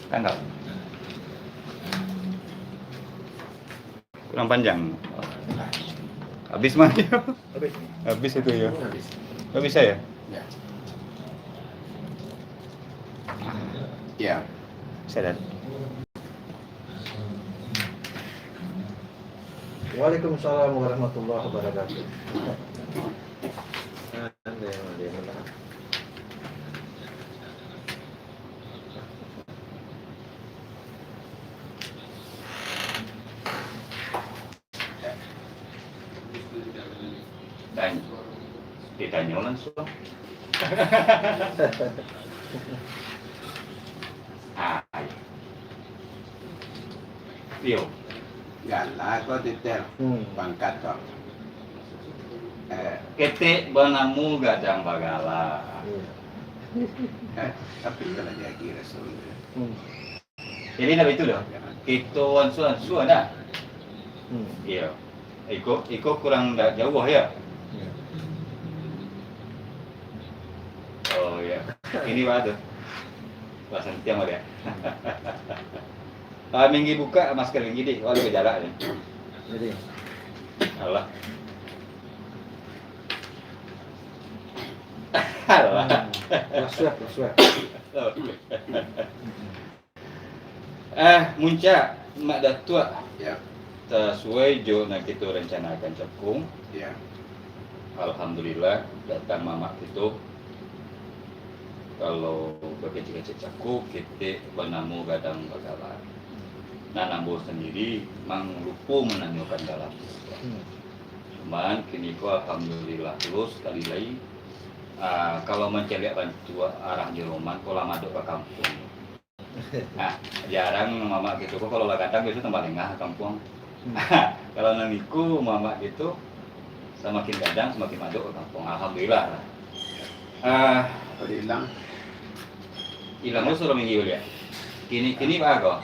Tangkap. Kurang panjang. Habis mah. Habis itu ya. Nggak bisa ya? Ya. Ya. Saya lihat. Waalaikumsalam warahmatullahi wabarakatuh. Ditanya langsung. Yo. Galak kok titel. Pangkat kok. Ketik banamu gadang bagala. Tapi kalau dia kira sebenarnya. Jadi nabi itu loh. Itu ansu ada. Iya. Iko kurang jauh ya. Oh ya. Ini waduh. Bahasa tiang ada. Minggi buka masker yang gini, waduh gejala nih. Jadi, Allah. Allah. Waswap. Muncak mak datua. Ya. Sesuai jo nak kita rencanakan cekung. Ya. Alhamdulillah datang mamak itu. Kalau berkecil-kecil cakup, kita bernamu gadang bagala. Nanambo sendiri mang lupu menanyakan dalam. Cuman kini ko alhamdulillah terus kali lagi. Kalau mencari bantu arah Jeroman, kalau masuk ke kampung. Nah, jarang mama gitu. Kalau lagatang itu tempat tengah kampung. Kalau naniku mama gitu, semakin gadang semakin masuk ke kampung. Alhamdulillah. Kalau hilang. Hilang lu suruh minggu ya. Kini bago.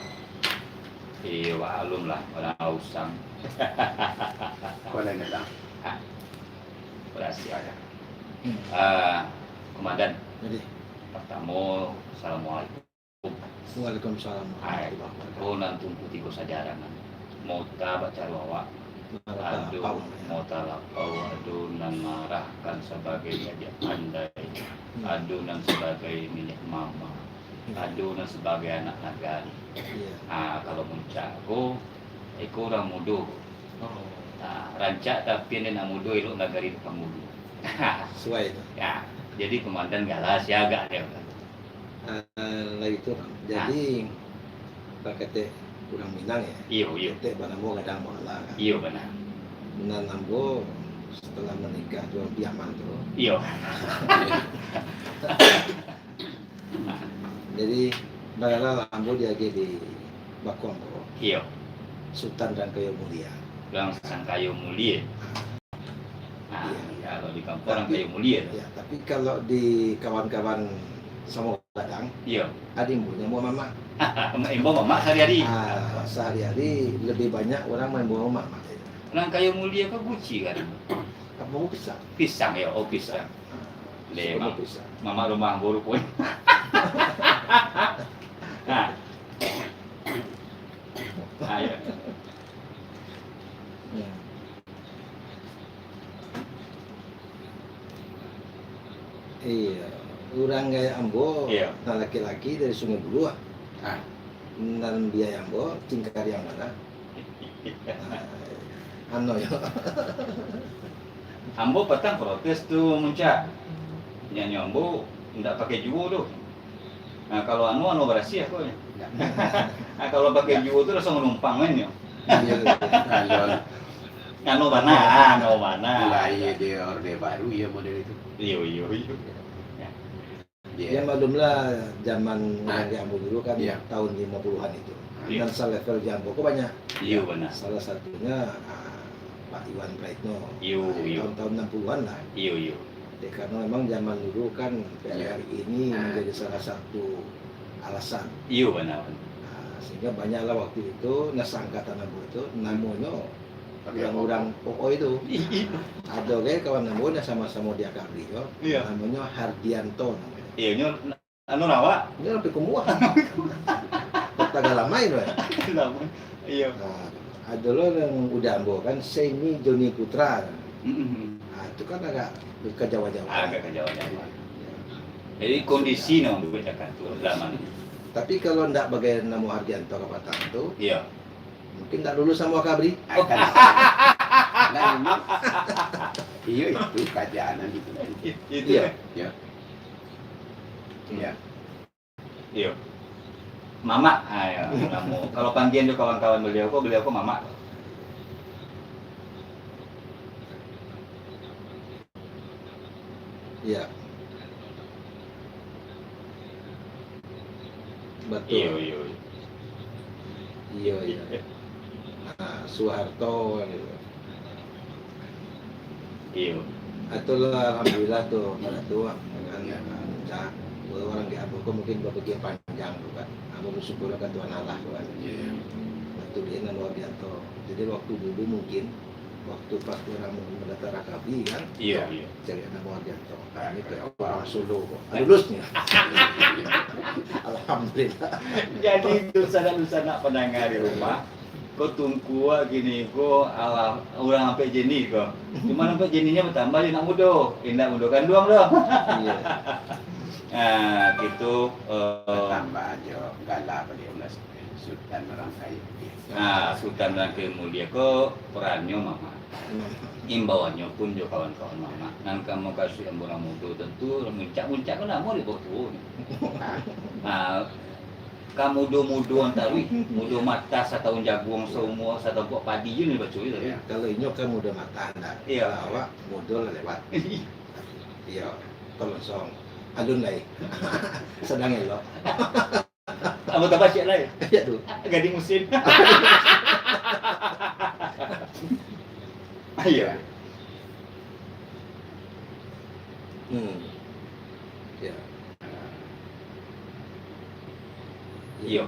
Iya, alum lah, orang usang. Kalau hilang. Berhasil ya. Komandan. jadi, Pertama, assalamualaikum. Waalaikumsalam. Aku nanti tunggu sajaran. Mau baca lawak. Aduh, mau talapau, aduh nan marahkan sebagai aja pandai, aduh nan sebagai milik mama, aduh nan sebagai anak nagari. Kalau muncaku, aku orang mudo. Rancak tapi nenek mudo ilok nagari depan mudo. Sesuai itu. Ya, jadi komandan galas siaga dia. Lagi itu, jadi pakai kurang Minang ya. Iyo. Ketik banamu gadang bagala. Iyo benar. Nanambo setelah menikah jual piaman tuh. Iyo. Jadi bagala lambo dia di Bakong bro. Iyo. Sultan dan Kayu Mulia. Bilang sang kayu mulia. Iya. Kalau di kampung orang kayu mulia. Ya, tapi kalau di kawan-kawan sama gadang, Iya. adimbunya mau mama. Imbo mama sehari-hari. Sehari-hari lebih banyak orang main bawa mama. Orang kayu mulia kan guci kan. Apa mau pisang? Pisang ya, oh pisang. Mau Lemang. pisang. Mama rumah buruk pun. Nah. Ayo. Ya. Iya, orang gaya Ambo, Iya. nah laki-laki dari Sungai Bulu, dan dia Ambo, Cingkar yang mana? Ano ya? Ambo petang protes tuh muncak. Nyanyi Ambo nggak pakai juo tuh. Nah kalau anu berhasil aku ya. Nah kalau pakai juo tuh langsung menumpang kan ya. Kalau Anu mana? mulai dia orde baru ya model itu. Iyo. Ya maklumlah zaman orang di Ambo dulu kan Iya. tahun 50-an itu. Iya. Dan selevel di Ambo kok banyak. Iyo benar. Salah satunya Pak Iwan Praitno. Iyo. Tahun 60-an lah. Iyo. Ya, karena memang zaman dulu kan Iya. PRRI ini menjadi salah satu alasan. Iyo benar. Sehingga banyaklah waktu itu nasangkatan Ambo itu namanya orang-orang pokok itu. Ada kayak kawan Ambo yang sama-sama dia kabri yo. Iya. Namanya Hardianto namanya. Iya anu rawa. Ini lebih kumuah. kota galamai loh. Lama. Iya. Nah, ada lo yang udah ambo kan Semi Joni Putra. Mm-mm. Nah, itu kan agak ke Jawa-Jawa. Agak ke Jawa-Jawa. Jadi kondisi no membedakan tuh zaman. Tapi kalau ndak bagai Namo Hardianto Kapatan itu, Iya. mungkin ndak lulus sama Wakabri. Akan. Nah, iya itu kerajaan itu. Itu Iya. Ya. Ya. Iya. Mama, ayo kamu. Kalau panggilan tuh kawan-kawan beliau kok mama. Iya. Iya, Betul. iya. Iya, iya. Nah, Soeharto gitu. Iya. Itulah alhamdulillah tuh pada tua dengan cak orang di Abu mungkin berpikir panjang tuh kan. Abu bersyukur ke Tuhan Allah tuh kan. Iya. Waktu dia luar biasa. Jadi waktu dulu mungkin waktu pas orang mendatar Rakabi kan. Iya, iya. Jadi ada luar biasa. Nah, ini kayak orang Solo kok. Lulusnya. Alhamdulillah. Jadi dusana-dusana pendengar di rumah, kau tunggu gini, kau ala orang sampai jenis kau. Cuma sampai jenisnya bertambah dia nak mudo kan doang dong. Iya. Nah, gitu. Tambah aja galak beliau lah Sultan merangkai. Nah, Sultan Rangkai Mulia kau perannya mama. Imbauannya pun jo kawan-kawan mama. Nang kamu kasih yang orang mudo tentu muncak-muncak kan mau di bawah. Nah, kamu mudo antarwi, mudo mata setahun jagung semua setahun padi je ni baca itu. Iya. Kalau ini kamu udah mata anda, Iya. awak modal lewat. Iya, kalau song alun lain, sedang elok. Apa tak baca lain? Ya tuh. Gading musim. Ayo. Ya. Iya.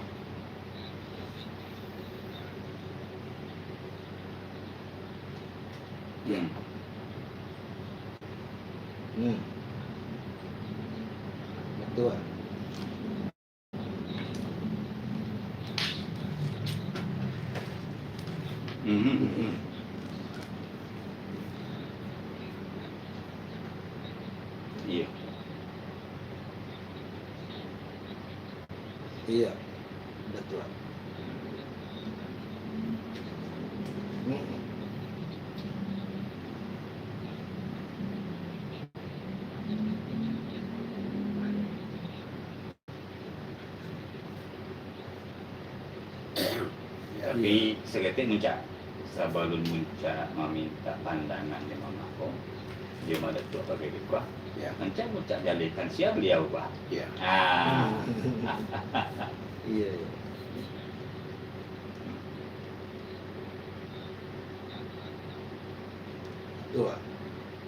Ya. Betul. Iya. Iya. Betul. Tapi seketik muncak. Sebelum muncak meminta pandangan di mamaku, dia ada tua pakai dikwa. Ya. Muncak jalikan siap beliau bah. Ya. Ah. Iya, iya. Tuh.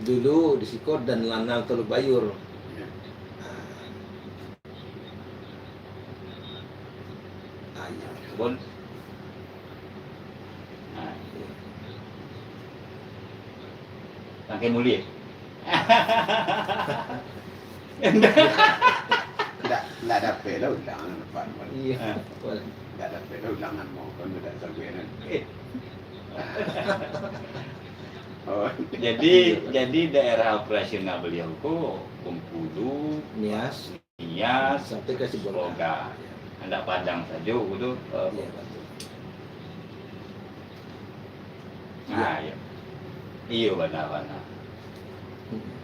Dulu di Sikor dan Lanang Teluk Bayur. Ya. Iya. Bon. Nah, Rangkai Mulia. Nggak ada pela ulangan depan. Iya. Nggak ada pela ulangan mau kan udah sampai Oh, Jadi daerah operasional beliau ku Bengkulu, Nias Nias, sampai ke Sibolga. Sibolga. Anda Padang saja itu. Iya, betul. Nah, iya. Iya benar-benar.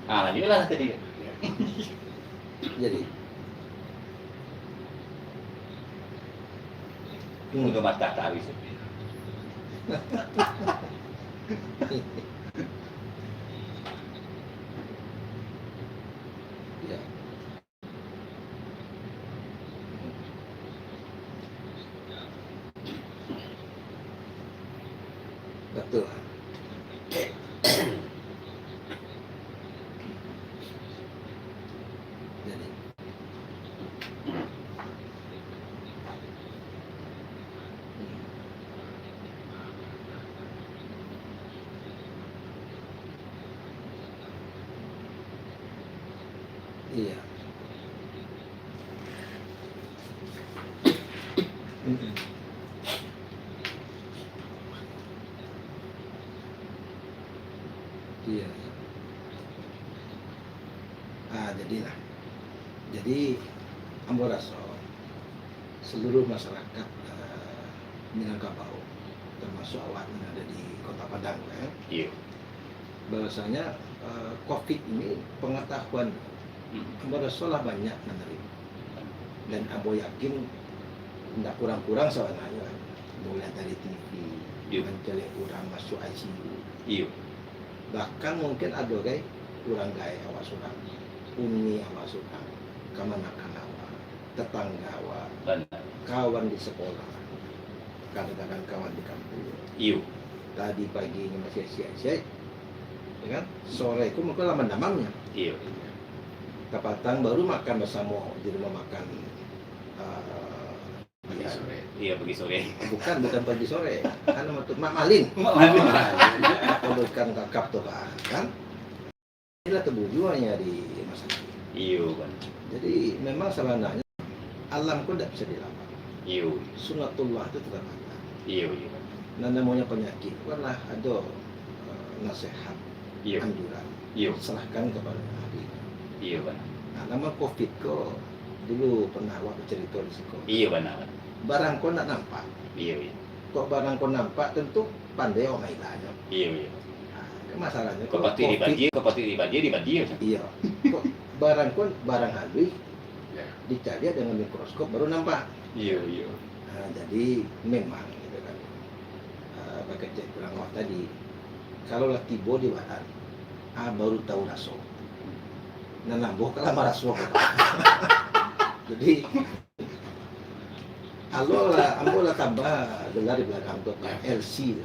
Ah, lanjutlah tadi. Jadi Untuk mata tawi. ya. Betul. Jadi iya. Jadi ambo rasa seluruh masyarakat Minangkabau termasuk awak yang ada di Kota Padang ya, Iya. bahwasanya COVID ini pengetahuan ambo rasa lah banyak menerima, dan ambo yakin tidak kurang-kurang sebenarnya, mulai dari TV Iya. mencelik orang masuk ICU, Iya. bahkan mungkin ada guys orang gaya awak sudah uni awak sudah kemanakan awak tetangga awak Benar. kawan di sekolah, kadang-kadang kawan di kampung. Iya. Tadi pagi ini masih siap-siap, ya kan? Sore itu mungkin lama damangnya. Iya. Kepatang baru makan bersama di rumah makan. Pagi sore. Iya, pergi sore. Bukan pagi sore, kan untuk Mak Malin. Pembukaan kakap tuh kan? Inilah tujuannya di masa ini. Iya, kan. Jadi memang sebenarnya alam kok tidak bisa dilawan. Iya. Sunatullah itu tetap ada. Iya, iya. Nah namanya penyakit, karena ada nasihat, Iya. anjuran, Iya. serahkan kepada ahli. Iya, kan. Nah nama COVID kok dulu pernah waktu cerita di sekolah. Iya, benar. Barang kau nak nampak, Iya, iya. kok barang kau nampak tentu pandai orang ilahnya. Iya, iya. Nah, masalahnya Kau pasti dibagi. iya, kok barang kau barang halus Ya. dicari dengan mikroskop baru nampak. Iya, iya. Nah, jadi memang gitu kan, pakai cek kurang waktu tadi, kalau lah tiba di badan, baru tahu rasa. Nah nambah kalau rasa. Jadi, ambo lah tambah gelar di belakang tuh LC,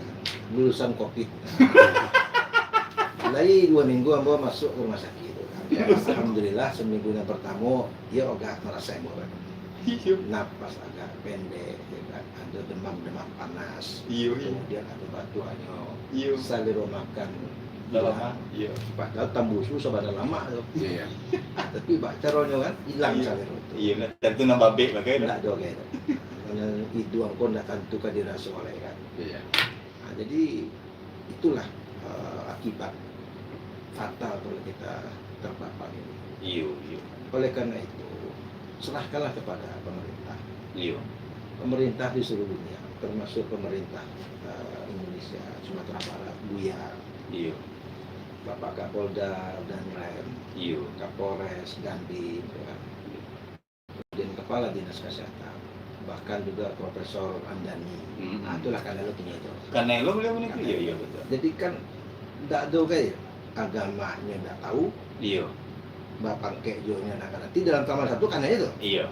lulusan COVID. Lagi 2 minggu ambo masuk ke rumah sakit. Alhamdulillah seminggu yang pertama, ya agak merasa ambo. Iya. Napas agak pendek, ya kan? Ada demam panas, Iya, kemudian ada batuannya, Iya. saliro makan Dalam hilang. iya. Padahal tambusu sebenarnya lama tuh, Iya. tapi bacaronya kan hilang Iya. saliro itu. Iya, nah, tentu nambah baik pakai. Enggak ada kayak itu. Karena itu aku enggak tentu kan dirasa oleh kan. Iya. Nah, jadi itulah akibat fatal kalau kita terpapar ini. Iya, iya. Oleh karena itu, serahkanlah kepada pemerintah. Iya. Pemerintah di seluruh dunia, termasuk pemerintah Indonesia, Sumatera Barat, Buya, Iya. Bapak Kapolda dan Rem, Iya. Kapolres, Dandim, ya, kemudian Kepala Dinas Kesehatan, bahkan juga Profesor Andani. Nah, itulah karena lo punya itu. Karena lo beliau menikah. Iya, iya, betul. Jadi kan tidak ada kayak agamanya tidak tahu, Iya. Bapak Kejonya nak ngerti dalam kamar satu karena itu. Iya.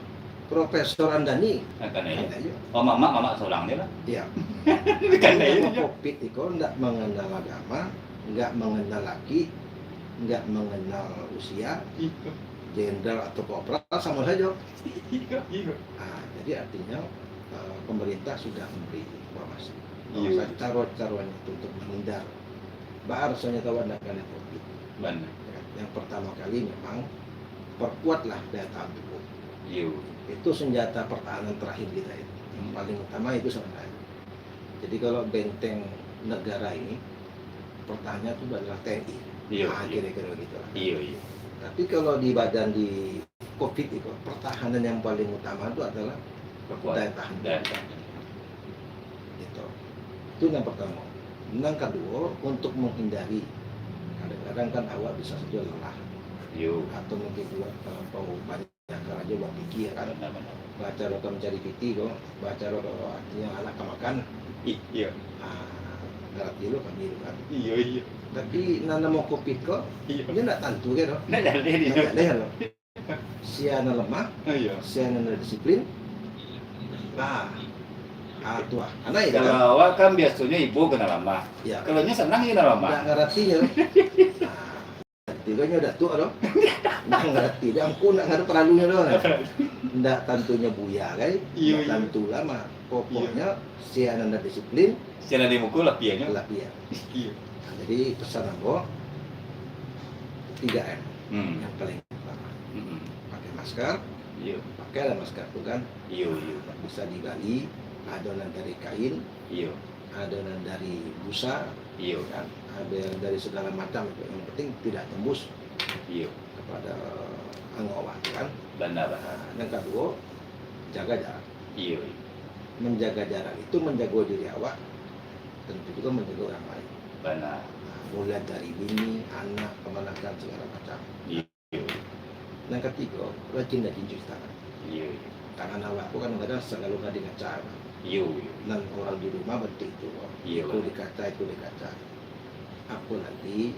Profesor Andani Nah, karena itu. karena itu. Oh, mama seorang dia lah. Iya. Karena itu. Nama COVID itu tidak mengenal agama, nggak mengenal laki, nggak mengenal usia, Iya. jenderal atau kopral sama saja. Iya, iya. Nah, jadi artinya pemerintah sudah memberi informasi. Iya. Cara-caranya untuk menghindar. Bahasanya kawan akan COVID. Benar. Yang pertama kali memang perkuatlah daya tahan tubuh. Iya. Itu senjata pertahanan terakhir kita itu. Yang paling utama itu sebenarnya. Jadi kalau benteng negara ini pertahanannya itu adalah TNI. Iya. Nah, kira-kira gitu lah. Iya, iya. Tapi kalau di badan di COVID itu pertahanan yang paling utama itu adalah daya tahan Dan gitu. Itu yang pertama. Yang kedua, untuk menghindari kadang-kadang kan awak bisa saja lelah iya. atau mungkin juga terlampau banyak aja buat pikir kan. Benar. Baca rokok mencari piti kok, baca rokok artinya anak makan. Iya. Darat dulu kan. Iya, iya. Tapi nana mau COVID kok, Iya. dia tidak tentu kan. Nah, jadi Tidak ada loh. Si anak lemah, Iya. si anak disiplin. Nah, tua. Anak itu kan. Kalau awak kan biasanya ibu kena lama. Ya, Kalau nya senang ya lama. nggak ngerti ya. Tiganya udah tua dong. Nggak ngerti, dia aku nggak ngerti peralunya dong. Nggak tentunya buya kan. Iya, Nggak iya. tentu lama. Pokoknya si anak disiplin, Secara dimukul lah pianya. lah dia. Iya. Nah, jadi pesan aku 3M Hmm. yang paling utama. Hmm. Pakai masker, Iya. pakailah masker itu kan. Iya, iya. Bisa digali, adonan dari kain, Iya. adonan dari busa, Iya. kan? Ada yang dari segala macam. Yang penting tidak tembus Iya. kepada mengawakan. Benar. Yang kedua, jaga jarak. Iya. Menjaga jarak itu menjaga diri awak, tentu juga menjaga orang lain. Benar. Nah, mulai dari bini, anak, kemenakan segala macam. Iya. Yang ketiga, rajin cuci tangan. Iya. Tangan awak aku kadang-kadang selalu nggak di kaca. Iya. Dan orang di rumah betul itu, Iya, itu di kaca, itu di kaca. Aku nanti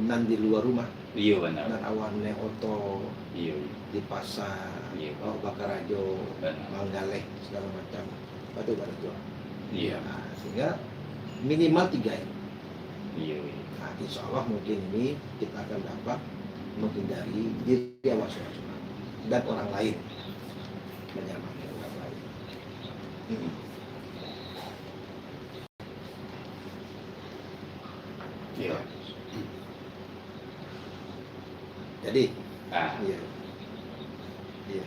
nan di luar rumah, Iya benar. nan awan oto Iya. di pasar, Iya. bakar ajo, Benar. manggaleh segala macam. Batu batu. Iya. Nah, sehingga minimal 3 ini. Iya. Nah, insya Allah mungkin ini kita akan dapat menghindari diri awak sendiri dan orang lain menyamai orang lain. Iya. Jadi, Ah, iya, iya,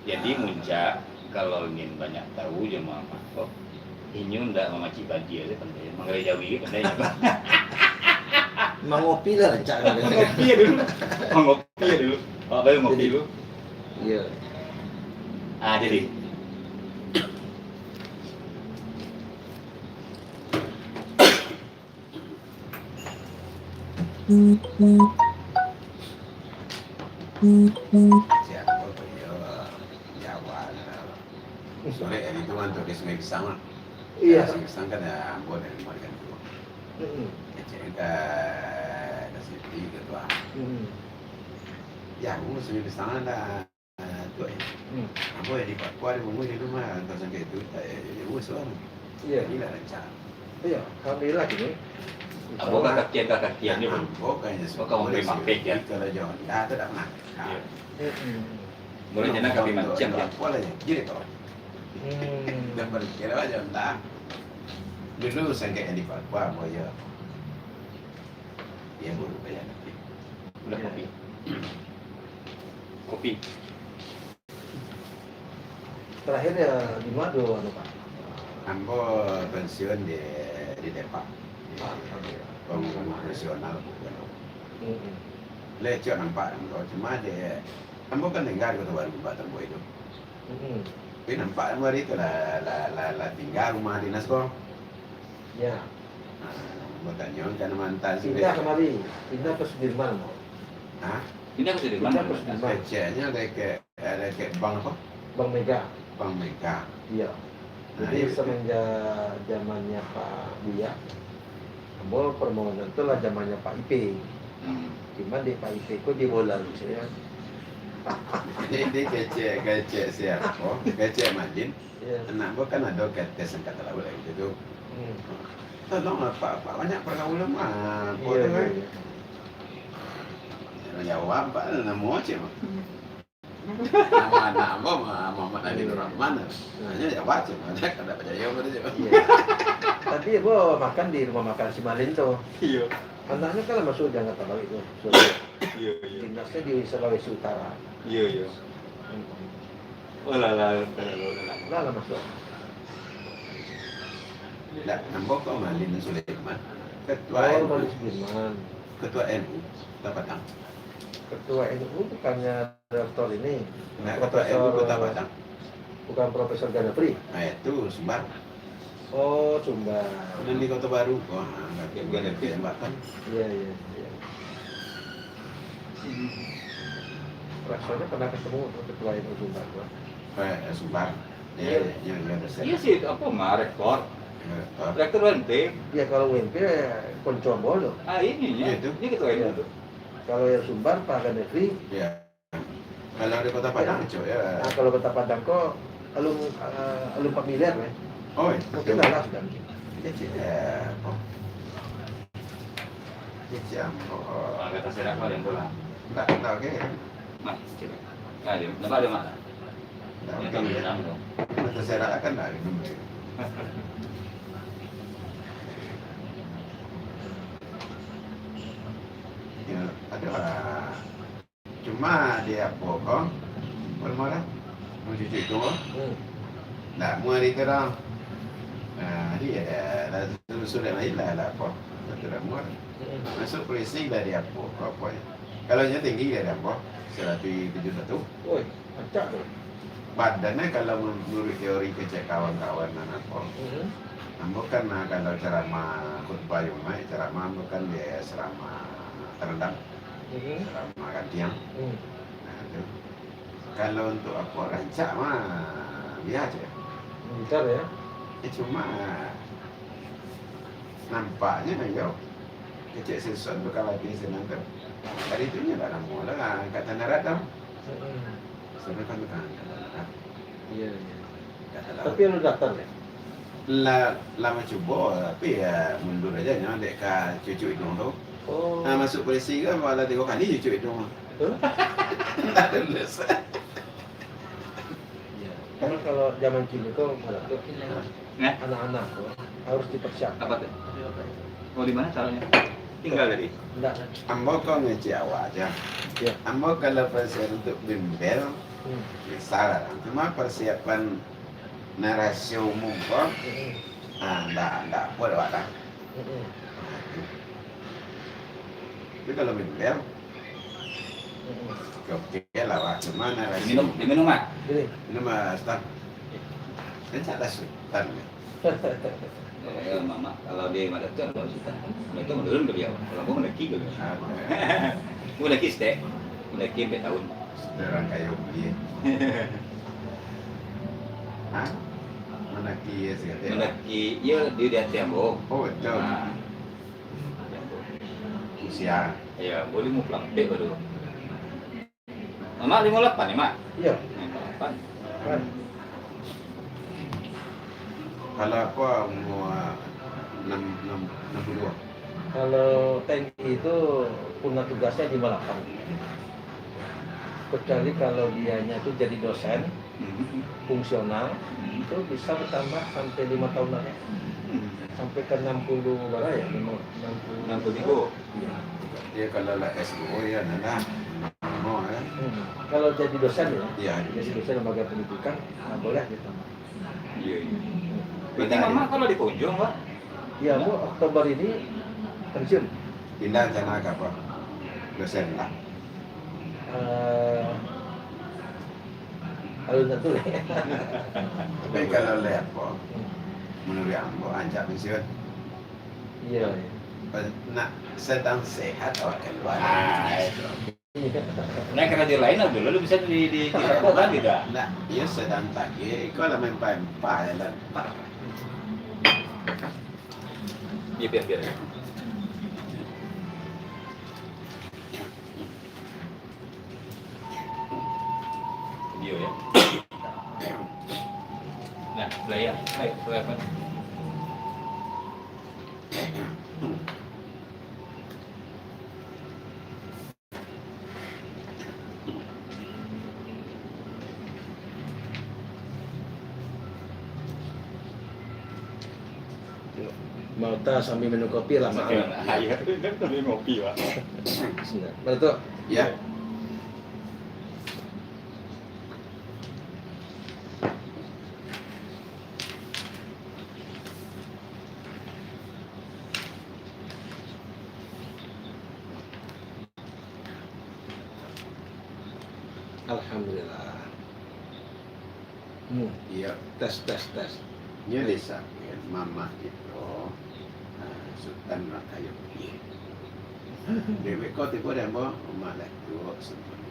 jadi muncak kalau ingin banyak tahu jemaah kok ini ndak memaci baju aja pandai. Manggai jawi pandai apa? mau ngopi lah cak. Ngopi ya dulu. Ngopi ya dulu. Apa yang ngopi Jadi- dulu? Iya. Ah, jadi Siapa tuh ya Jawa. Soalnya ini tuh kan tuh di Sungai Pisang. Iya. Sungai Pisang kan ya buat dari mereka tuh. Mm-mm. Cerita nasi gitu ah. Mm-mm. Ya, aku Sungai Pisang ada tuh. Mm. Aku ya di Papua di rumah di rumah atau sampai itu ya suara. Iya. Ini lah rencana. Iya, alhamdulillah ini. apa kakak-kakak dia belum. Pokoknya Oh, kamu beri mampir, ya? Kalau jangan, ya tidak pernah. Iya. Mm-mm. Boleh jangan kami macam ya. Boleh ya, gini toh. Hmm. Dan berkira aja entah. Dulu saya kayak di Papua, mau ya. Dia baru bayar nanti. Udah kopi. Kopi. Terakhir ya di mana tuh, Pak? Ambo pensiun di Depak. Alhamdulillah. Pengumuman profesional. Mm-mm. Lecet nampak Ambo, cuma dia Ambo kan tinggal di Kota Baru Tempat Ambo itu. Mm-mm. Tapi nampak Ambo itu lah tinggal rumah dinas kok. Ya, Ambo tanya kan mantan pindah kemari, pindah ke Sudirman. Hah? Ini aku sudah Pindah ke mana? Sudirman, Lecetnya ada kayak bank apa? Bang Mega. Bank Mega. Iya. Nah, Jadi itu. semenjak zamannya Pak Buya, Ambo permohonan itu lah zamannya Pak IP. Cuma di Pak IP itu di bola saya. Ini kecek siapa? Oh, kecek Majin. Iya. Anak gua kan ada ketes angkatan laut lagi gitu. Hmm. Tolong apa banyak pergaulan mah. Iya, Boleh iya, kan? iya. Jawab apa nama macam. Nama anak gua Muhammad Adi Rahman. Hanya jawab aja, ada kada percaya pada dia. Iya. Tadi gua makan di rumah makan si Malin tuh. Iya. Anaknya kan masuk jangan tahu itu. Iya, iya. Timnasnya di Sulawesi Utara. Iya, iya. Oh lah. Lah masuk. Nah, nambok kau Malin Sulaiman. Ketua Oh, NU, Malin Sudirman. Ketua NU, Kota Padang. Ketua NU bukannya Dr. ini. Nah, Ketua NU Kota Padang. Bukan Profesor Ganapri. Nah, itu Sumbar. Oh, Sumbar. Dan di Kota Baru, wah, nggak kayak ada jembatan. Iya, iya, iya. Rasanya pernah ketemu tuh ketua NU Sumbar gua. Sumbar. Iya. Yang ada Iya sih, apa mah rekor. Rekor berhenti. Ya kalau WNP Koncobo loh. Ah ini ya. Itu. Ini ketua itu. Kalau yang Sumbar Pak Ganapri. Ya. Kalau di Kota Padang, cuy ya. Nah, kalau Kota Padang kok alum familiar ya. Oh, Mungkin lah sudah. ya. Oh. Ya, oh. Kata serak paling bola. Enggak, oke. Mas, coba. Ah, dia nampak dia mana? Ini kan Oke. benang dong. Masa saya akan lah ini. Ya, ada lah. Cuma dia pokok bermarah mau cuci itu nah mau hari terang nah dia sudah lain lah apa tidak mau masuk polisi lah dia pokok apa Kalau nya tinggi ya Dampo, 171. Woi, acak tuh. Badannya kalau menurut teori kecek kawan-kawan anak Ambo kan kalau ceramah khutbah Jumat, ceramah ambo kan dia ceramah terendam, ceramah gantian. Nah, itu. Kalau untuk aku rancak mah biasa ya. Bentar ya. Cuma nampaknya ayo kecek sesuatu kalau di senang kan. Hari itu nya tak mau lah kata naradam. Sebenarnya kan Iya, iya. kata lah. Tapi lu daftar ya? Lama coba tapi ya mundur aja nya dek ka cucu hidung tu. Oh. Nah masuk polisi kan malah 3 kali cucu hidung. Betul? Tak lulus. Iya. Karena kalau zaman kini tuh malah tuh Nah, anak-anak tuh harus dipersiapkan. apa tuh? Oh, di mana caranya? Tinggal tadi. Enggak. Ambo kau ngeci awak aja. Ya. Ambo kalau persiapan untuk bimbel salah. Cuma persiapan narasi umum kok enggak boleh wadah. Tapi kalau bimbel oke lah Pak. Cuma narasi Diminum Mak. Gini. ini mah start. Kan catat start. Mama, kalau dia ada tuh kalau kita, itu menurun ke dia. Kalau gua mendaki ke dia. Gua mendaki stek, mendaki 4 tahun. Orang kayak beli. Hah? Mana kia sih katanya? Mendaki, iya dia di atas Ambo. Oh betul. Nah, Usia. ya boleh mau pulang deh baru. Mama 58 nih Mak. Iya. 58. Kan. Kalau aku mau 62. Kalau TNI itu punah tugasnya 58. Kecuali kalau dianya itu jadi dosen fungsional itu bisa bertambah sampai 5 tahun lagi. Sampai ke 60 berapa ya? 63. Iya. Dia kalau lah S2 ya nana. Mau ya. Kalau jadi dosen ya, Iya. jadi dosen lembaga pendidikan nggak boleh gitu. Iya. Berarti Mama kalau di Kunjung, Pak? Iya, Bu, Oktober ini pensiun. Pindah sana ke apa? Dosen lah. Alun satu lah. Tapi kalau lihat po, menurut ambo anjak pensiun. Iya. Nak sedang sehat awak keluar. Nah, kerja lain lah dulu, lu bisa di lakukan tidak? Nak, ia sedang tagih. Kau lah mempa ya lah. Iya, biar. Video ya. Nah, layar. Baik, apa? Mau tas sambil minum kopi lama. Iya, kan sambil ngopi, Pak. Betul. Ya. Alhamdulillah. Iya. Tes. Dia desa mama itu Sultan Rakayu. Dewi kau tiba dia mau malah dua sebelum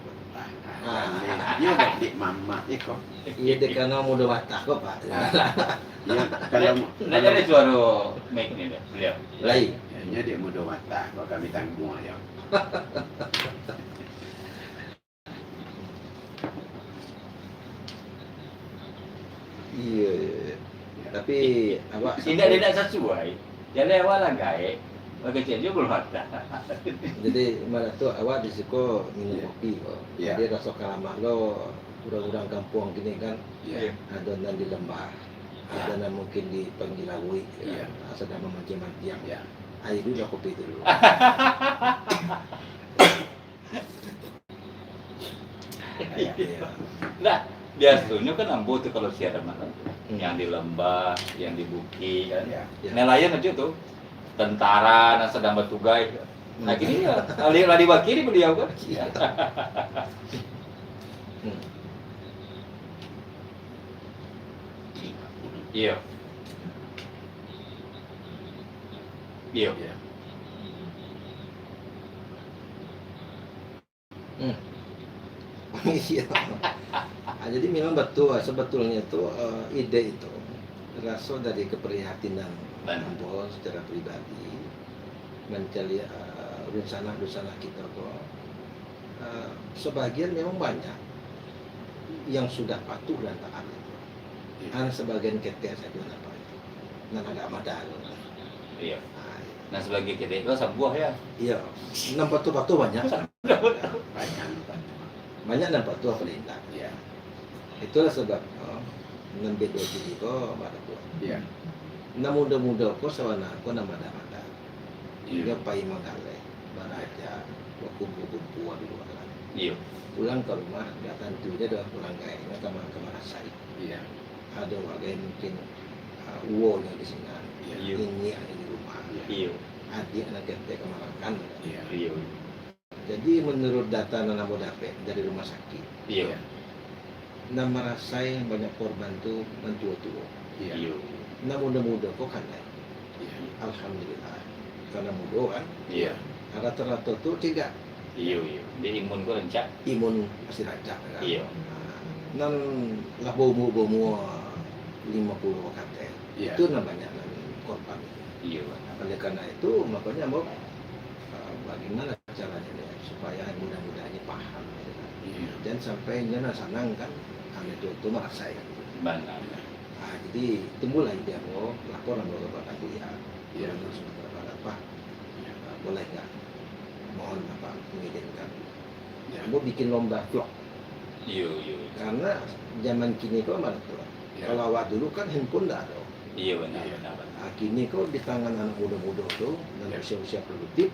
dia ganti mama itu. Iya, dia karena muda watah kok Pak. Ya kalau Nah, jadi suara make ini dah, beliau. Lain. ya dia muda mata kalau kami tanggung ya. Iya. Tapi awak Tidak sesuai. Jadi awal lah gae. Kecil juga belum ada. jadi mana tuh awak di situ minum kopi kok. Iya. Jadi rasa kalamak lo orang-orang kampung gini kan Iya. adonan di lembah, adonan mungkin di Penggilawi, Iya. sedang memanjang-manjang. Ya. Ayo dulu kopi dulu. Iya. Nah, biasanya kan ambo tuh kalau siaran malam yang di lembah, yang di bukit kan. Ya. Ya. Nelayan aja tuh tentara yang sedang bertugas Nah gini ya, lari kiri beliau kan. Iya. Iya. Iya. Jadi memang betul sebetulnya itu ide itu berasal dari keprihatinan Ambo secara pribadi mencari rencana kita kok. Sebagian memang banyak yang sudah patuh dan taat. Ada sebagian ketek saya bilang apa itu, dan agak madal. Iya. Nah sebagai ketek itu sebuah ya. Iya. Enam patuh banyak. Banyak dan patuh perintah. Iya. Itulah sebab enam bedo jadi kok pada buat. Iya. Enam muda-muda kok sawana kok nama ada. Iya. Dia pai magale, baraja, kumpul-kumpul di luar. Iya. Pulang ke rumah, datang tujuh dia pulang ke ini ke Marasai. Iya. Ada warga yang mungkin uonya di sini. Iya. Ini ada di rumah. Iya. Adik anak kita kemarakan. Iya. Iya. Jadi menurut data Nana Bodapek dari rumah sakit, Iya. nama Marasai yang banyak korban tuh mentua-tua. Iya. Iya. Nah muda-muda kok kan ya? Iya. Alhamdulillah. Karena muda kan. Iya. Rata-rata tuh tidak Iya. Iya. Dia imun gue lencak. imun masih rancak kan. Iya. Nan lah bomu 50 kate. Iya. Itu namanya korban. Iya. Oleh karena itu makanya mau bagaimana caranya ya, supaya mudah-mudah ini paham ya, kan? Iya. Dan sampai nyana sanang kan kami itu merasa ya. Benar. Nah, jadi timbullah ide mau laporan kepada kuliah. Iya. Terus kepada Pak, boleh nggak? Mohon apa mengizinkan. Iya. Mau bikin lomba vlog Iya. Iya. karena zaman kini kok mana tuh. Iya. Kalau awal dulu kan handphone nggak ada. Iya benar. Benar. Nah, kini kok di tangan anak muda-muda tuh dan Iya. usia-usia produktif,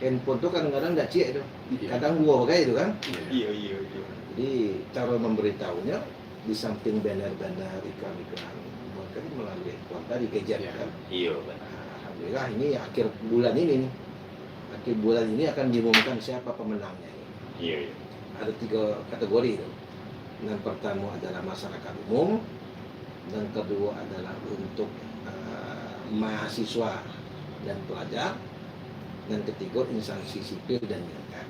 handphone tuh kadang-kadang nggak cek tuh. Iya. Kadang gua kayak itu kan. Iya. Iya. Iya. Jadi cara memberitahunya di samping banner-banner iklan-iklan mungkin melalui handphone tadi gadget Iya. kan. Iya benar. Nah, alhamdulillah ini akhir bulan ini nih. Akhir bulan ini akan diumumkan siapa pemenangnya ini. Iya. Iya. Ada 3 kategori itu. Yang pertama adalah masyarakat umum, dan kedua adalah untuk mahasiswa dan pelajar, dan ketiga instansi sipil dan militer.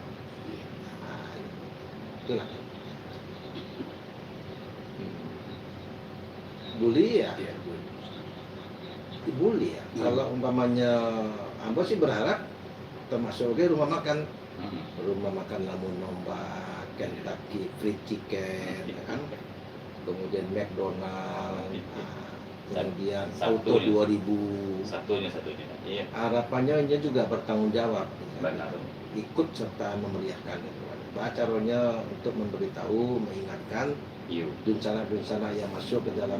Nah, itulah. Bully ya, Iya. bully ya. Kalau umpamanya, Ambo sih berharap termasuk ke rumah makan, rumah makan lamun nomba, Kentucky Fried Chicken, ya kan? Kemudian McDonald, kemudian Auto 2000. Satunya. Iya. Harapannya dia juga bertanggung jawab, Benar. ikut serta memeriahkan itu. Acaranya untuk memberitahu, mengingatkan Iya. bencana-bencana yang masuk ke dalam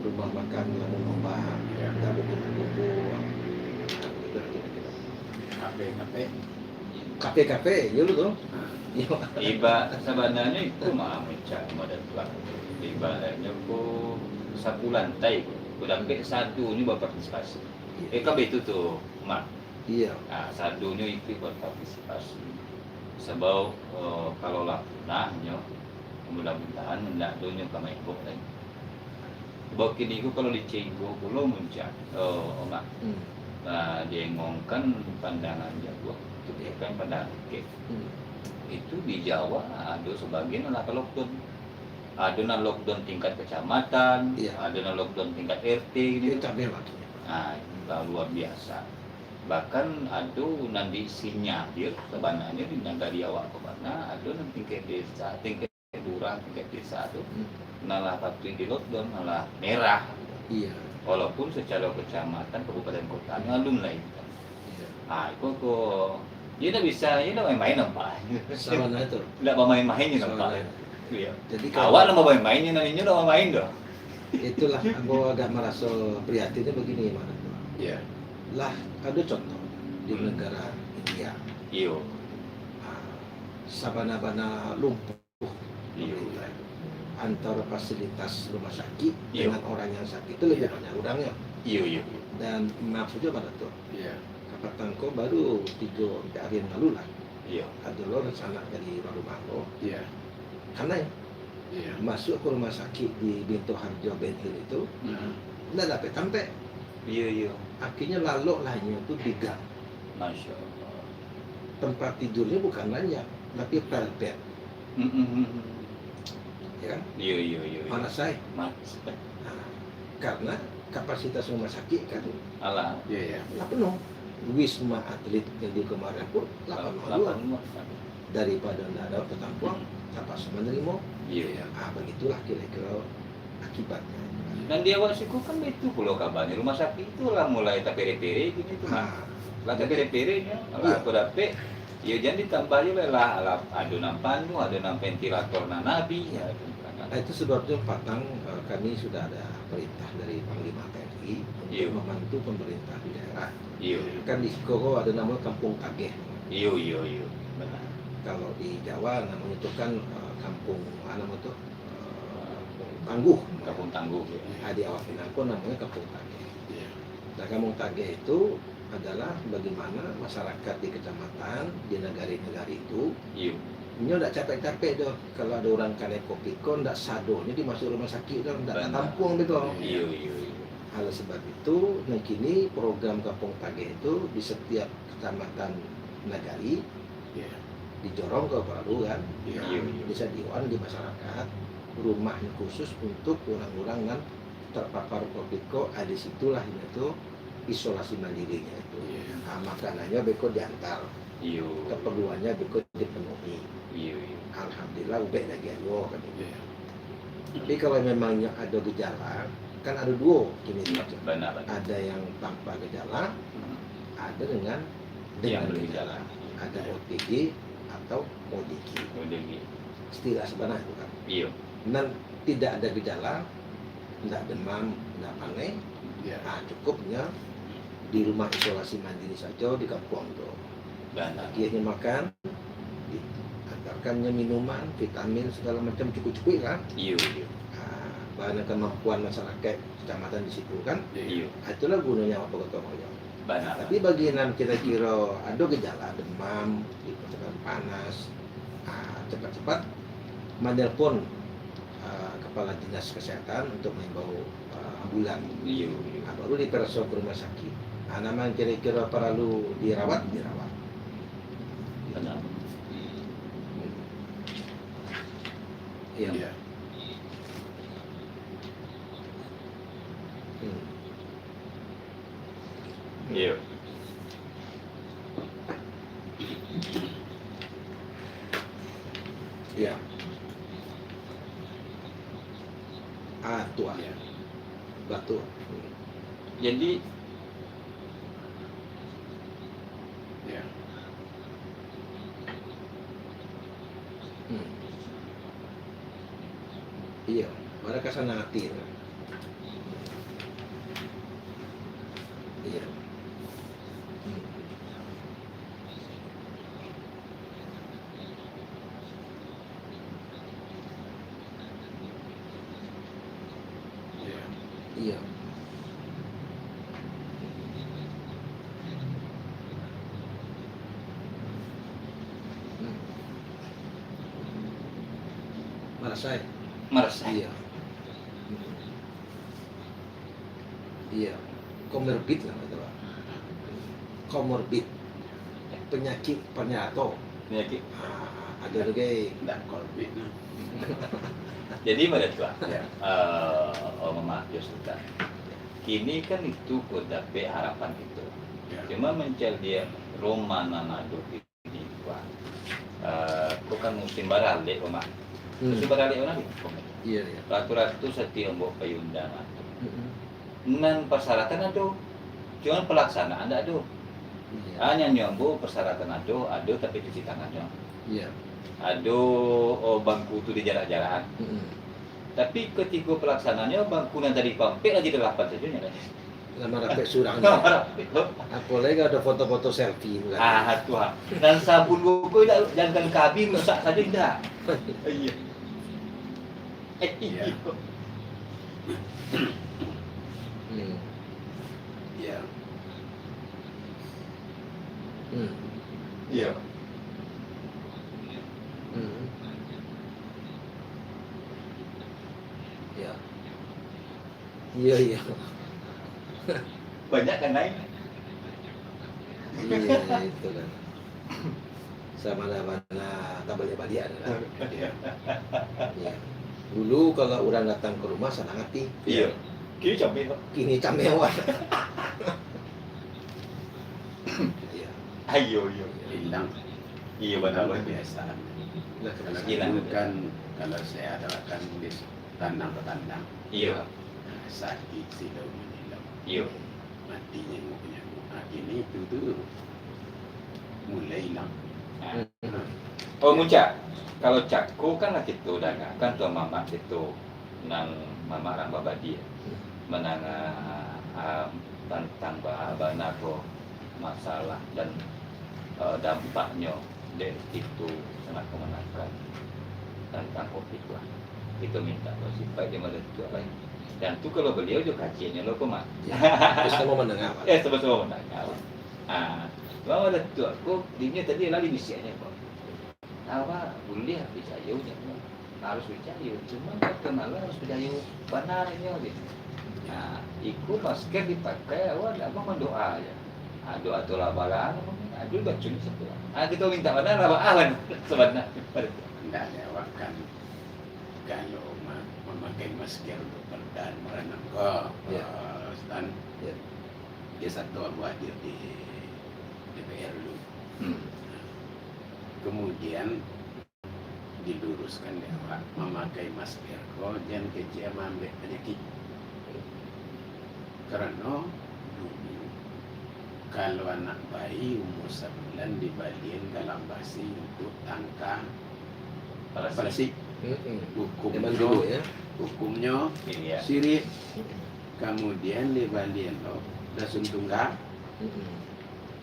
rumah makan lamun nomba, Iya. kita kumpul-kumpul. Kafe-kafe, ya lu tuh. Iba sebenarnya itu mah mencak modal pulang. Ibaratnya ku sapu lantai, udah sampai satu ini berpartisipasi. Kan itu tuh, mak. Iya. Nah, sadunya itu berpartisipasi. Sebab kalau lah punahnya, mudah-mudahan hendak dunia kami ikut lagi. Sebab kini ku kalau dicenggu kulo muncak, mak. Nah, dia ngomongkan pandangan Jawa, itu kan pandangan oke. Itu di Jawa ada sebagian anak lockdown. Ada lockdown tingkat kecamatan, Iya. ada lockdown tingkat RT gitu. Itu cabai waktunya. Nah, itu luar biasa. Bahkan ada nanti sinyadir sebenarnya di negara awak ke mana ada nanti tingkat desa, tingkat lurah, tingkat desa itu malah patuhin di lockdown malah merah. Iya. Walaupun secara kecamatan, kabupaten kota ngalum lah itu. Iya. Ah, kok dia tidak bisa, dia tidak main-main nampak. Sarana itu. Tidak mau main-mainnya nampak. Sarana. Iya. Jadi Awal mau main-mainnya, nantinya udah mau main dah. itulah aku agak merasa prihatinnya begini mana. Iya. Lah ada contoh di negara India. Iyo. Sabana-bana lumpuh. Iya. Antara fasilitas rumah sakit Iya. dengan orang yang sakit itu lebih Iya. banyak udangnya. Iyo. Dan maksudnya pada tuh Iya. Patangko baru 3 hari yang lalu lah. Iya. Ada lo anak dari Baru Mangko. Iya. Karena Iya. masuk ke rumah sakit di Bintu Harjo Benhil itu, nggak dapat sampai. Iya. Akhirnya lalu lahnya itu di gang. Masya Allah. Tempat tidurnya bukan layak, tapi pelpet. Ya, Iya. mana saya? Mas. Nah, karena kapasitas rumah sakit kan Alah. Iya. lah penuh. Wisma Atlet yang di kemarin pun 82. Daripada nggak ada petampuang, siapa semua menerima. Iya. Begitulah kira-kira akibatnya. Dan dia wasiku kan itu pulau kabarnya rumah sakit itulah mulai tapere-pere gini tuh mah. Lah tapere-perenya lah aku dapet. Ya jadi ditambah juga lah adonan pandu, adonan ventilator nabi ya. Nah itu sebabnya Patang kami sudah ada perintah dari Panglima TNI Iya. untuk membantu pemerintah di daerah. Iya. Kan di Skoro ada nama Kampung Kageh. Iya. Benar. Kalau di Jawa namanya itu kan Kampung nama itu Tangguh. Kampung Tangguh. Di Awak Pinangko namanya Kampung Kageh. Iya. Nah Kampung Kageh itu adalah bagaimana masyarakat di kecamatan di negari-negari itu Iya. ini udah capek-capek tuh kalau ada orang kena kopi kon ndak sadonya dimasuk rumah sakit dan ndak Benar. tampung gitu. Iya. Hal sebab itu, nah kini program Kampung Kageh itu di setiap kecamatan negari Iya. dijorong ke Palu kan, Iya. bisa diwan di masyarakat rumahnya khusus untuk orang-orang yang terpapar COVID ada situlah itu isolasi mandirinya itu. Iya. Nah, makanannya beko diantar, Iya. keperluannya beko dipenuhi. Iya. Alhamdulillah ubek lagi ayo kan. Iya. Tapi kalau memangnya ada gejala, kan ada dua jenis macam. Benar. Ada yang tanpa gejala, ada dengan Yang gejala. bergejala. Ada OTG atau ODG. Udah gitu. Istilah sebenarnya itu kan. Iya. Dan tidak ada gejala, tidak demam, tidak panik, Iya. cukupnya di rumah isolasi mandiri saja di kampung itu. Benar. Akhirnya makan, diantarkannya minuman, vitamin segala macam cukup-cukup kan. Iya. Bahan kemampuan masyarakat kecamatan di situ kan. Iya. Itulah gunanya apa gotong royong. Benar. Tapi bagi yang kira-kira ada gejala demam, dikatakan panas, cepat-cepat menelpon kepala dinas kesehatan untuk membawa ambulan. Iya. Baru diperiksa ke rumah sakit. Nama yang kira-kira perlu dirawat. Benar. Iya. Iya. Iya. Iya. Tua. Iya. Batu. Jadi Iya. Iya. Mereka sana hati. Iya. Iya. Iya. Marasai. merasa. Iya. Iya. Komorbid lah itu. Komorbid. Penyakit penyerta. Penyakit. Ada lagi. Nggak korbit. Jadi pada tua. Ya. Maaf ya sudah. Kini kan itu kodape harapan itu. Ya. Cuma mencel dia Roma Nanado ini tua. Kau kan musim barale Roma. Musim barale orang itu. Iya, iya. Ratu-ratu setiap mbok payundangan. Nan persyaratan ada. Cuma pelaksanaan ada. Iya. Hanya nyambo persyaratan ada tapi cuci tangannya. Iya. Ada bangku itu di jarak-jarakan. Tapi ketika pelaksanaannya bangku yang tadi pampir aja 8 saja nya. Lama rapek surangnya. Apalagi ada foto-foto selfie. Tuhan. Dan sabun buku jangan kabin rusak saja tidak. Iya. Iya. Hmm. Iya. Iya. Ya. Iya. Banyak kan naik. Iya itu kan. Sama mana tak boleh balik adalah. Ya. Dulu kalau orang datang ke rumah senang hati. Iya. Kini capek kok. Kini camewan. Iya. Ayo, iya. Hilang. Iya benar Hilang benar. kebiasaan. Lah Kalau Hilang. dulu kan kalau saya adakan di tandang ke tandang. Iya. Nah, sakit sih daunnya hilang. Iya. Mati nyamuknya. Nah, kini itu tuh mulai hilang. Nah. Oh muncak. Kalau caku kan lah gitu dagang kan tuh mama gitu nang mama orang babadi menang tentang bahana ko masalah dan dampaknya dari itu sangat kemenakan tentang covid lah itu minta lo supaya dia meletup lain dan tuh kalau beliau juga kajiannya lo kok Terus kamu mendengar Pak? sama-sama mendengar bahwa letup aku dia tadi lali misiannya kok apa boleh percaya harus percaya cuma kenalan harus percaya benarnya gitu nah ikut masker dipakai awal abang mendoa ya doa tu lah balan dulu baca satu kita minta benar lah awan sebenarnya Tidak lewatkan kalau memakai masker untuk berdan merenang ke stan. Ya. Dia satu abu hadir di DPR dulu. Kemudian diluruskan lewat memakai masker kau jangan kecil ambil penyakit karena dulu kalau anak bayi umur sebulan dibalikin dalam basi untuk tangka palsi Zaman dulu ya. hukumnya iya sirik kemudian dibalikin lo dasun tunggal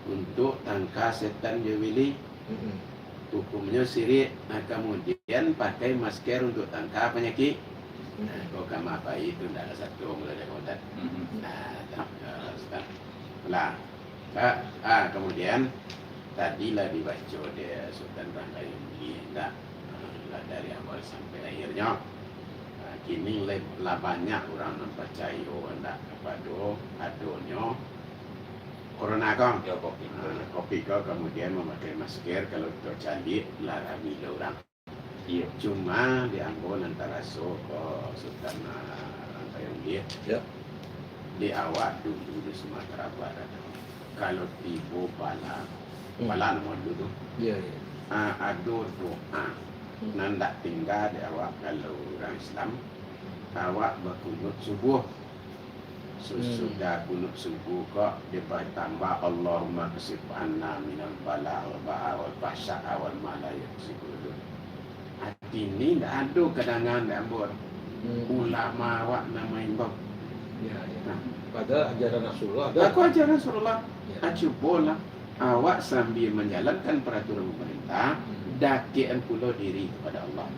untuk tangka setan jawili hukumnya sirik. Nah kemudian pakai masker untuk tangkap penyakit. Nah kok kamu apa itu tidak ada satu mulai dari kontak. Nah kemudian tadilah dibaca dia Sultan Rangkayuni tidak dari awal sampai akhirnya. Nah, kini lah banyak orang yang percaya tidak kepada adonyo corona kan. ya kopi Kopi kau kemudian memakai masker kalau tercandi larang bila orang. iya Cuma diambil antara Sultan Rangkayuni Ya. di awal dulu di Sumatera Barat. Kalau tiba bala nama dulu Iya. ada doa nandak tinggal di awak kalau orang Islam awak berkunut subuh. Sesudah kunut subuh kok ditambah Allahumma kasif anna minal bala wal ba'a wal fahsya'a wal ma la yaksibudu. Hati ini tidak ada kedangan dan buat ulama awak nama imbau. Ya. Nah, Padahal ajaran Rasulullah ada. aku ajaran Rasulullah Ya. bola awak sambil menjalankan peraturan pemerintah dakian pula diri kepada Allah.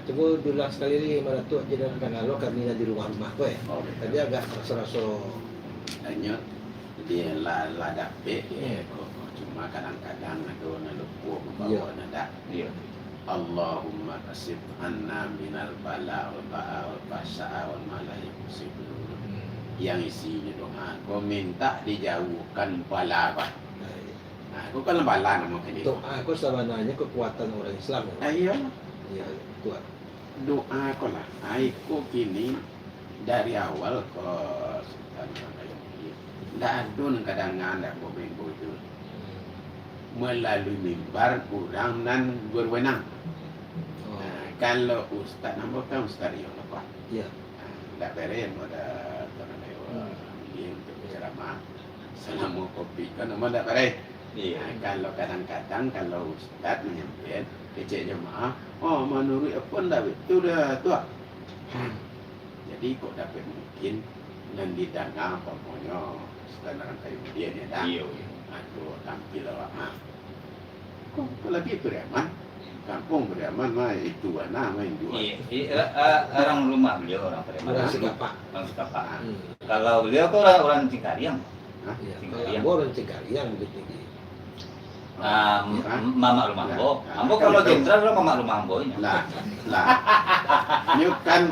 Coba bilang sekali lagi mana tu ajaran kalau kami di rumah kau ya. Oh, Tadi agak rasa-rasa. hanya dia lah dapet ya kok cuma kadang-kadang ada nak lupa membawa nada. iya Allahumma kasif anna minal bala wal ba'a wal fahsya'a wal ma la yaksibudu. Yang isinya doa kau minta dijauhkan bala apa? Nah, kau kan bala nama kini. Doa aku sebenarnya kekuatan orang Islam. Ya. Ayo Ya, kuat. doa kau lah. Aku kini dari awal ke Sultan Rangkayuni tidak ada kadangan dan bobo itu melalui mimbar kurang dan berwenang. Oh, Nah, kalau ustaz nama kan ustaz yang apa? ya. Tidak beren ada tanah dewa ini untuk ceramah selama kopi kan nama tidak beren. iya Kalau kadang-kadang kalau ustaz menyampaikan kecil jemaah, oh menurut apa ndak itu dah tua. Jadi kok dapat mungkin dan didengar pokoknya Sultan Rangkayuni dia ni dah. iya Aku tampil awak kok lagi beriaman kampung beriaman mah itu mana main jual. iya orang rumah beliau orang Preman Orang Sikapak. orang Sikapak Hmm. kalau beliau kok orang Cingkariang Hah? Ya, Cingkariang. kalau orang Cingkariang begitu tinggi. Mama rumah ambo. Nah, Ambo kalau jenderal lo mama rumah ambo ini. Lah, ini kan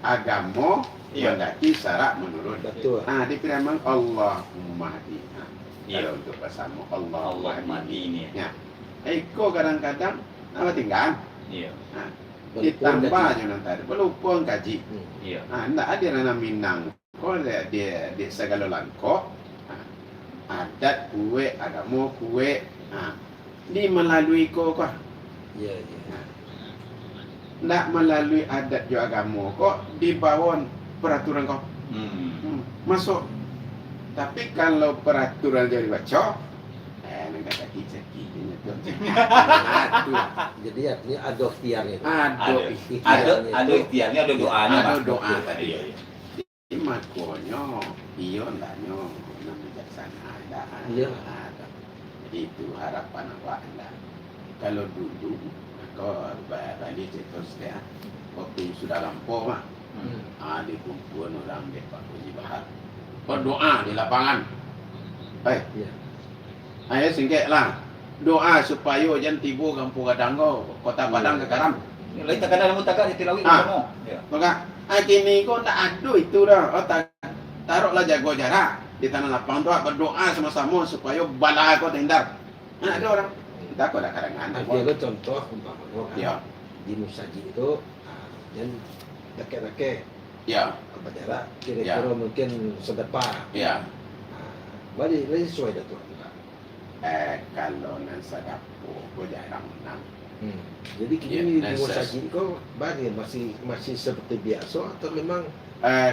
agama mendaki syarat menurut. Betul. Di firman Allahumma hadina. Iya. Kalau untuk pasamu Allah Allahumma ini. Ya. Eko kadang-kadang apa tinggal? Iya. Ditambah aja nanti. Pelupun kaji. Iya. Ndak ada nana Minang. Kau dia segala langkah. Adat kue, agama kue. Di melalui kau kah? Iya, iya. Ndak melalui adat jo agama kok di bawah peraturan kau. Masuk. Tapi kalau peraturan jadi baca, nak sakit-sakit ini tu. Jadi artinya ada ikhtiarnya. Ada ikhtiarnya, ada doanya. Ada Pak. doa tadi. Iya. Di makonyo, iyo ndaknyo, nak bijaksana ada. Iya. Itu harapan awak anda. Kalau dulu, kau balik terus dia, waktu sudah lampau mah, di kumpulan orang di Pak Puji Bahar, berdoa di lapangan. Iya. Ayo singkatlah doa supaya jangan tiba kampung Kadanggo, kota Padang ke Karam. Lain tak ada namun tak ada tilawi kamu. Ya. Maka kini kau tak ada itu dah. Taruhlah jago jarak di tanah lapang tu berdoa sama-sama supaya bala kau terhindar. Ada orang tak kau dah karangan. Dia contoh umpamanya kan, Ya, di Musaji itu dan laki-laki ya, apa jarak kira-kira mungkin sedepa. ya. Balik sesuai dah tu. Kalau nan sadapo kau jarang menang. Jadi kini Ya, di Musaji kau balik masih seperti biasa atau memang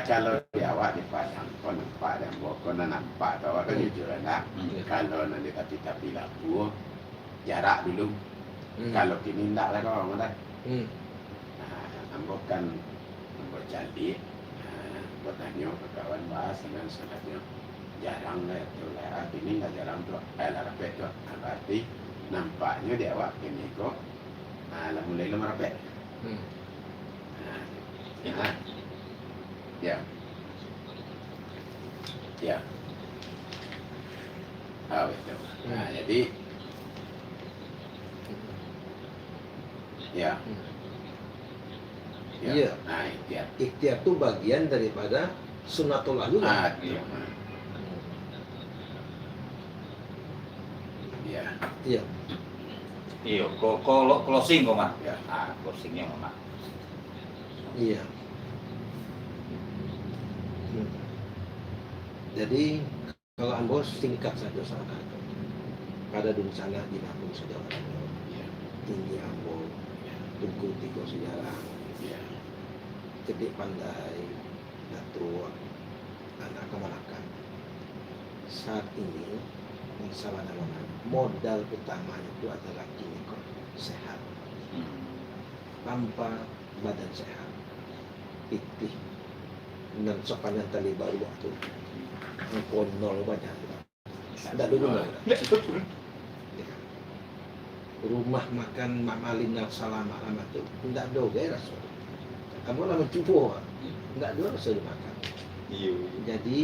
Kalau di awak di Padang kau nampak dan kau nampak tahu kan jujur nak. Kalau nanti tapi lapu jarak dulu. Kalau kini ndak lah kau mana. Ambo kan ambo jadi buat tanya ke kawan bahas dengan sangatnya jarang lah tu lah. Kini nggak jarang tu. Lah rapet tu. Berarti nampaknya di awak kini kau lah mulai lemah rapet. Ya. Ya. Betul. Jadi ya. Iya. Ikhtiar. Ikhtiar itu bagian daripada sunnatullah juga. Iya. Ya. Iya. Iya, kalau closing kok mah. Ya. Closingnya mah. Iya. Jadi kalau ambo singkat saja sana pada dulu sana di Lampung saudara tinggi ambo tunggu tiga sejarah cedik pandai datuk anak kemanakan saat ini yang salah nama modal utamanya itu adalah kini sehat tanpa badan sehat pitih dan sepanjang tali baru waktu nol banyak ada dulu rumah makan Mak Malin dan Salam alamat itu tidak ada gairah kamu lah mencuba tidak ada rasa makan jadi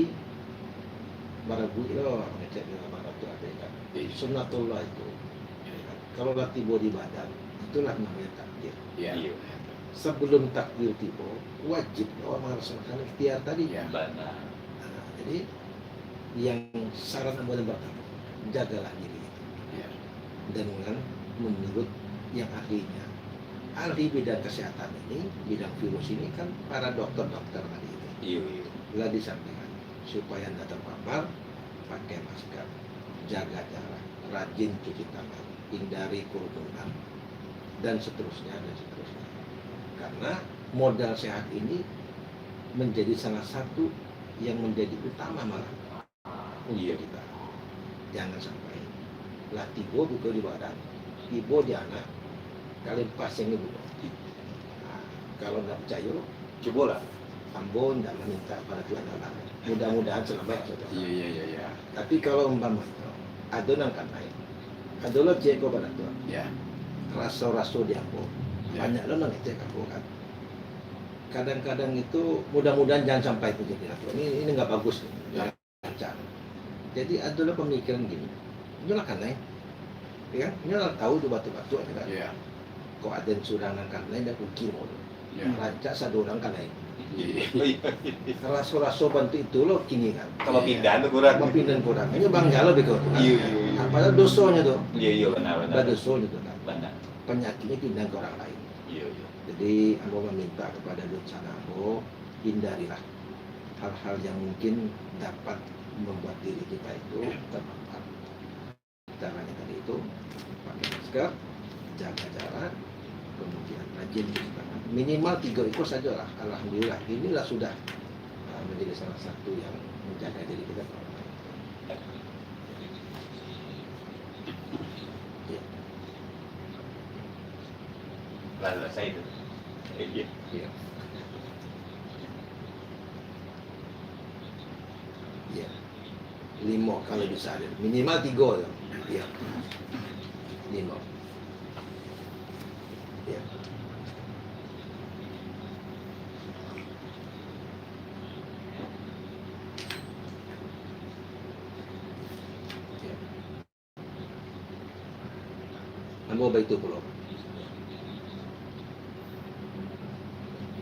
barabu itu ngecek dengan barabu ada kan sunnatullah itu kalau lah tiba di badan itulah namanya takdir sebelum takdir tiba wajib orang melaksanakan ikhtiar tadi Benar. jadi yang saran yang pertama jagalah diri dengan menurut yang ahlinya ahli bidang kesehatan ini bidang virus ini kan para dokter-dokter tadi itu lah disampaikan supaya tidak terpapar pakai masker jaga jarak rajin cuci tangan hindari kerumunan dan seterusnya karena modal sehat ini menjadi salah satu yang menjadi utama malah untuk kita jangan sampai lah tibo buka di badan tibo di anak kalian pasang ibu kalau nggak percaya coba lah ambo tidak meminta pada Tuhan Allah mudah-mudahan selamat Iya. tapi kalau umpamanya adonan kan naik adonan cek pada Tuhan raso-raso di ambo banyak lo nang cek ambo kan kadang-kadang itu mudah-mudahan jangan sampai terjadi ini nggak bagus nih lancar jadi adalah pemikiran gini itulah kan naik ya kan? Ini orang tahu tuh batu-batu aja kan. Iya. Kok ada yang surang kan lain dah pergi mau. Iya. Rancak satu orang kan lain. Iya. Raso-raso bantu itu loh kini kan. Kalau pindah tuh kurang. Mau pindah kurang. Ini bang jalo begitu kan. Iya, iya, iya. Apalagi dosanya tuh. Iya, benar. Ada dosanya tuh kan. Benar. Penyakitnya pindah ke orang lain. Iya, iya. Jadi Ambo meminta kepada Dunsana Ambo, hindarilah hal-hal yang mungkin dapat membuat diri kita itu terpapar. Caranya tadi itu pakai masker, jaga jarak, kemudian rajin cuci tangan. Minimal 3 ekor saja lah. Alhamdulillah inilah sudah menjadi salah satu yang menjaga diri kita. Ya. Lalu saya itu. Iya. Ya. Ya. 5 kalau bisa ada. Minimal 3 ya. Ya. 5. Ya. Ya. Ambo baik itu belum.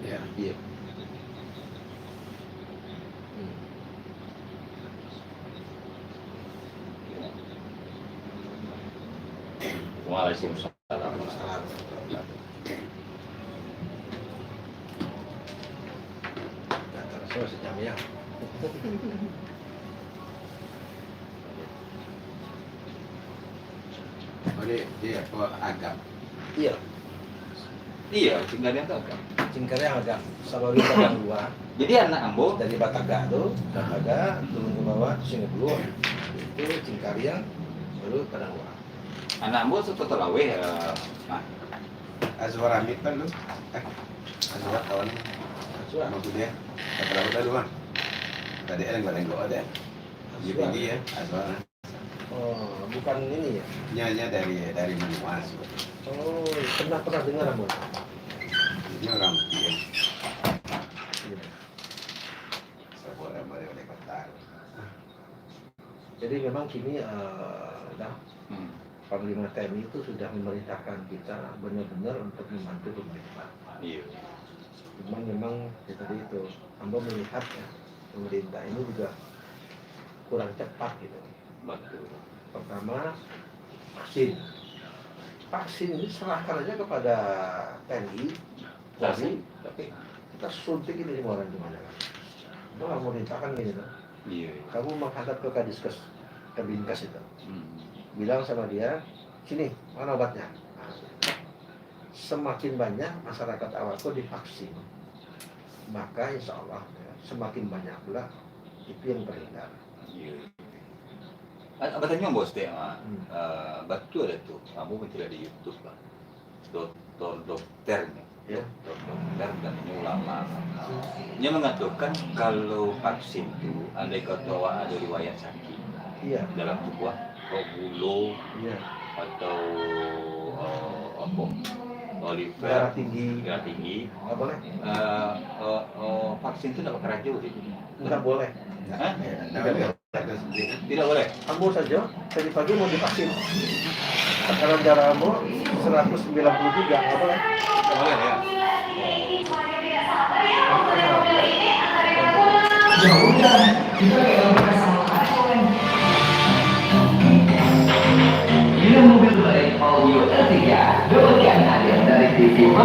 Iya. Iya. Waalaikumsalam. Saya sejam ya. Oh, dia agam. Iya, Iya, tinggal yang tahu kan. cingkarnya agak sabawi pada luar Jadi anak ambo dari Bataga tuh, Bataga turun ke bawah, sini dulu itu cingkarya baru pada luar. anak ambo setelah tarawih nah, Azwar Hamid kan lu? Azwar kawan Suara, sama dia. Berapa tadi mah? Tadi ada nggak ada? Dia tinggi ya, Azwar. oh bukan ini ya? Nyanyi dari Manuas. Oh pernah dengar Ambo? Ini orang dia. Sebuah dari oleh kota. Jadi memang kini dah hmm. Panglima TNI itu sudah memerintahkan kita benar-benar untuk membantu pemerintah. Iya. Cuma memang ya tadi itu Ambo melihat ya pemerintah ini juga kurang cepat gitu. Betul. Pertama vaksin ini serahkan aja kepada TNI, Polri, tapi kita suntik ini semua orang gimana kan? Itu nggak mau dimintakan gini tuh. Iya. Kamu menghadap ke Kadiskes, ke Binkas itu, Hmm. bilang sama dia, sini mana obatnya. Nah, semakin banyak masyarakat awalku divaksin, maka insya Allah ya, semakin banyak pula itu yang terhindar. Iya. Katanya bos teh betul ada tuh. Kamu mencari di YouTube lah. Dokternya. Ya. Dokter dan ini ulama. Dia mengatakan kalau vaksin itu andai kata ada riwayat sakit Iya, dalam tubuh atau bulu iya. atau apa oliver Darah tinggi, darah tinggi nggak boleh, vaksin itu dapat keracu nggak boleh. Hah? Tidak boleh. Tidak boleh. Ambo saja tadi pagi mau divaksin. Tekanan darah Ambo 193, nggak boleh. Tidak boleh ya. Ya udah, kita